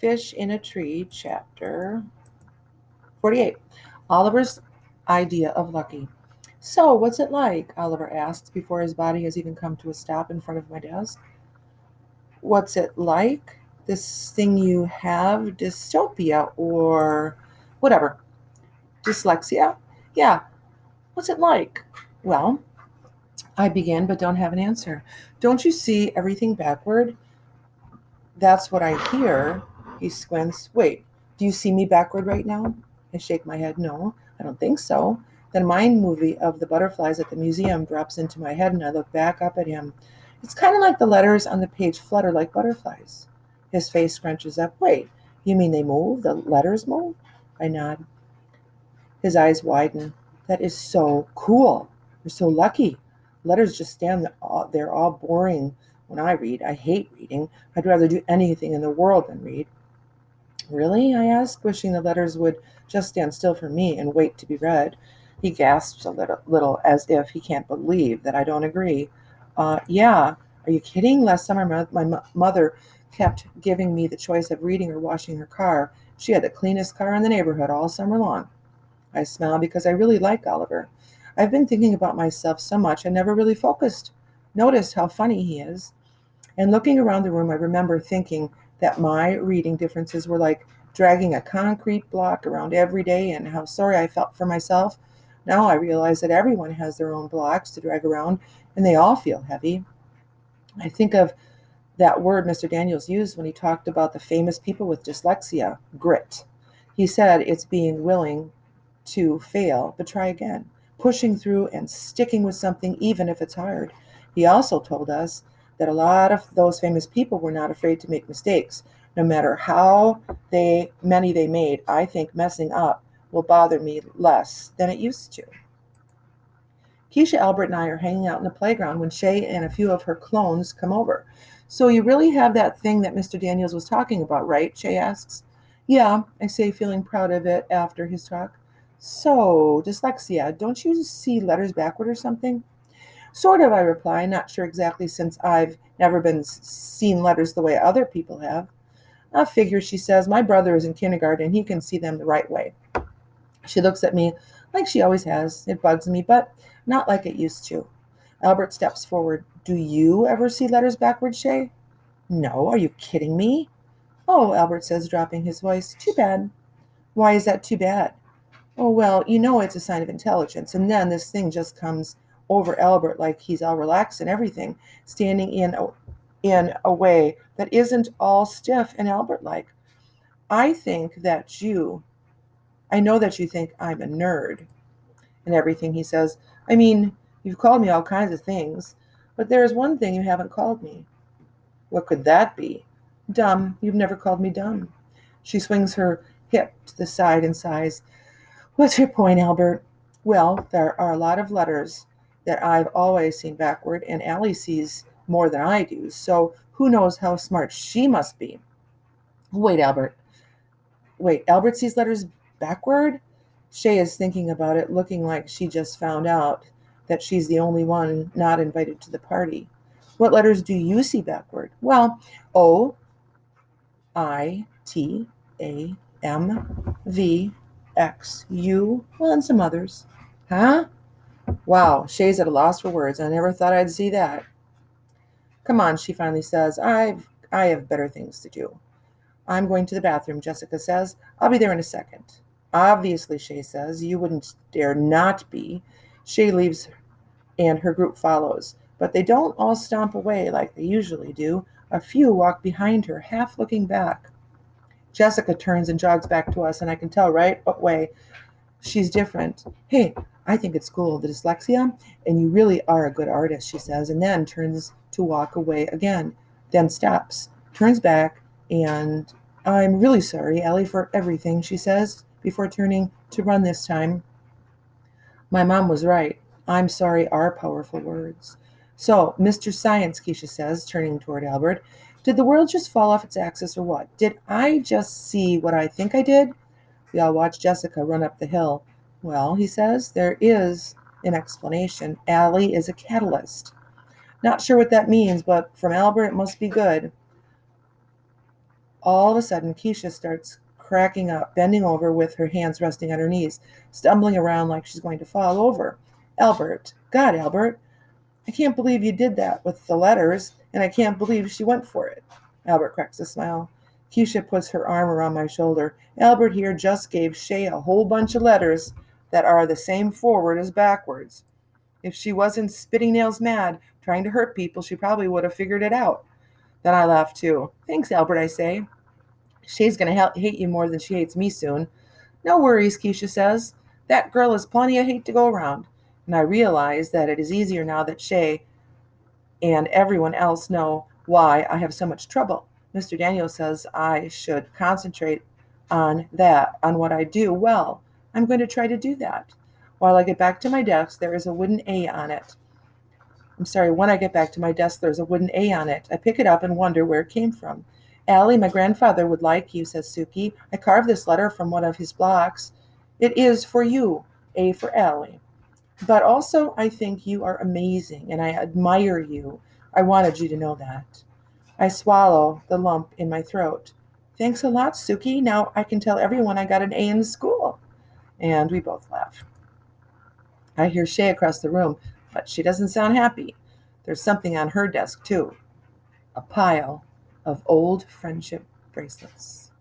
Fish in a Tree, chapter 48. Oliver's idea of lucky. So, what's it like? Oliver asks before his body has even come to a stop in front of my desk. What's it like? This thing you have, dystopia or whatever. Dyslexia? Yeah. What's it like? Well, I begin but don't have an answer. Don't you see everything backward? That's what I hear. He squints. Wait, do you see me backward right now? I shake my head. No, I don't think so. Then mind movie of the butterflies at the museum drops into my head and I look back up at him. It's kind of like the letters on the page flutter like butterflies. His face scrunches up. Wait, you mean they move? The letters move? I nod. His eyes widen. That is so cool. You're so lucky. Letters just stand there all boring when I read. I hate reading. I'd rather do anything in the world than read. Really? I ask, wishing the letters would just stand still for me and wait to be read. He gasps a little as if he can't believe that I don't agree. Yeah. Are you kidding? Last summer, my mother kept giving me the choice of reading or washing her car. She had the cleanest car in the neighborhood all summer long. I smile because I really like Oliver. I've been thinking about myself so much I never really noticed how funny he is. And looking around the room, I remember thinking that my reading differences were like dragging a concrete block around every day and how sorry I felt for myself. Now I realize that everyone has their own blocks to drag around and they all feel heavy. I think of that word Mr. Daniels used when he talked about the famous people with dyslexia, grit. He said it's being willing to fail, but try again, pushing through and sticking with something even if it's hard. He also told us that a lot of those famous people were not afraid to make mistakes, no matter how many they made. I think messing up will bother me less than it used to. Keisha, Albert, and I are hanging out in the playground when Shay and a few of her clones come over. So you really have that thing that Mr. Daniels was talking about, right? Shay asks. Yeah, I say, feeling proud of it after his talk. So, dyslexia, don't you see letters backward or something? Sort of, I reply, not sure exactly since I've never been seen letters the way other people have. I figure, she says, my brother is in kindergarten and he can see them the right way. She looks at me like she always has. It bugs me, but not like it used to. Albert steps forward. Do you ever see letters backwards, Shay? No, are you kidding me? Oh, Albert says, dropping his voice. Too bad. Why is that too bad? Oh, well, you know it's a sign of intelligence. And then this thing just comes over Albert like he's all relaxed and everything, standing in a way that isn't all stiff and Albert like. I think that I know that you think I'm a nerd and everything, he says. I mean, you've called me all kinds of things, but there is one thing you haven't called me. What could that be? Dumb. You've never called me dumb. She swings her hip to the side and sighs. What's your point, Albert? Well, there are a lot of letters that I've always seen backward, and Allie sees more than I do, so who knows how smart she must be. Wait, Albert. Wait, Albert sees letters backward? Shay is thinking about it, looking like she just found out that she's the only one not invited to the party. What letters do you see backward? Well, O, I, T, A, M, V, X, U, well, and some others. Huh? Wow, Shay's at a loss for words. I never thought I'd see that. Come on, she finally says. I have better things to do. I'm going to the bathroom, Jessica says. I'll be there in a second. Obviously, Shay says. You wouldn't dare not be. Shay leaves and her group follows. But they don't all stomp away like they usually do. A few walk behind her, half looking back. Jessica turns and jogs back to us, and I can tell right away she's different. Hey, I think it's cool, the dyslexia, and you really are a good artist, she says, and then turns to walk away again, then stops, turns back, and I'm really sorry, Allie, for everything, she says, before turning to run this time. My mom was right. I'm sorry are powerful words. So, Mr. Science, Keisha says, turning toward Albert, did the world just fall off its axis or what? Did I just see what I think I did? We all watch Jessica run up the hill. Well, he says, there is an explanation. Allie is a catalyst. Not sure what that means, but from Albert it must be good. All of a sudden, Keisha starts cracking up, bending over with her hands resting on her knees, stumbling around like she's going to fall over. Albert, God, Albert, I can't believe you did that with the letters, and I can't believe she went for it. Albert cracks a smile. Keisha puts her arm around my shoulder. Albert here just gave Shay a whole bunch of letters that are the same forward as backwards. If she wasn't spitting nails mad, trying to hurt people, she probably would have figured it out. Then I laugh too. Thanks, Albert, I say. Shay's going to hate you more than she hates me soon. No worries, Keisha says. That girl has plenty of hate to go around. And I realize that it is easier now that Shay and everyone else know why I have so much trouble. Mr. Daniel says I should concentrate on that, on what I do well. I'm going to try to do that. While I get back to my desk, there is a wooden A on it. When I get back to my desk, there's a wooden A on it. I pick it up and wonder where it came from. Allie, my grandfather would like you, says Suki. I carved this letter from one of his blocks. It is for you, A for Allie. But also, I think you are amazing, and I admire you. I wanted you to know that. I swallow the lump in my throat. Thanks a lot, Suki. Now I can tell everyone I got an A in school. And we both laugh. I hear Shay across the room, but she doesn't sound happy. There's something on her desk, too. A pile of old friendship bracelets.